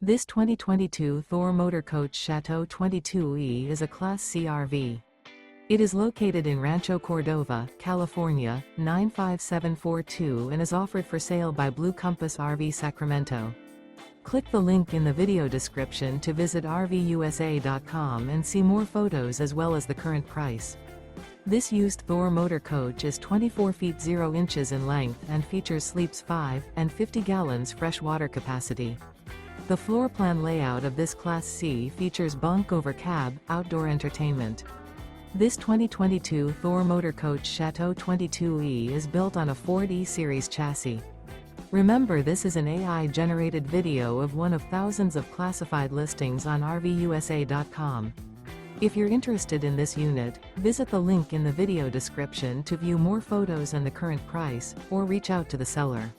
This 2022 Thor Motor Coach Chateau 22E is a Class C RV. It is located in Rancho Cordova, California, 95742 and is offered for sale by Blue Compass RV Sacramento. Click the link in the video description to visit RVUSA.com and see more photos as well as the current price. This used Thor Motor Coach is 24 feet 0 inches in length and features sleeps 5 and 50 gallons fresh water capacity. The floor plan layout of this Class C features Bunk Over Cab, outdoor entertainment. This 2022 Thor Motor Coach Chateau 22E is built on a Ford E-Series chassis. Remember, this is an AI-generated video of one of thousands of classified listings on RVUSA.com. If you're interested in this unit, visit the link in the video description to view more photos and the current price, or reach out to the seller.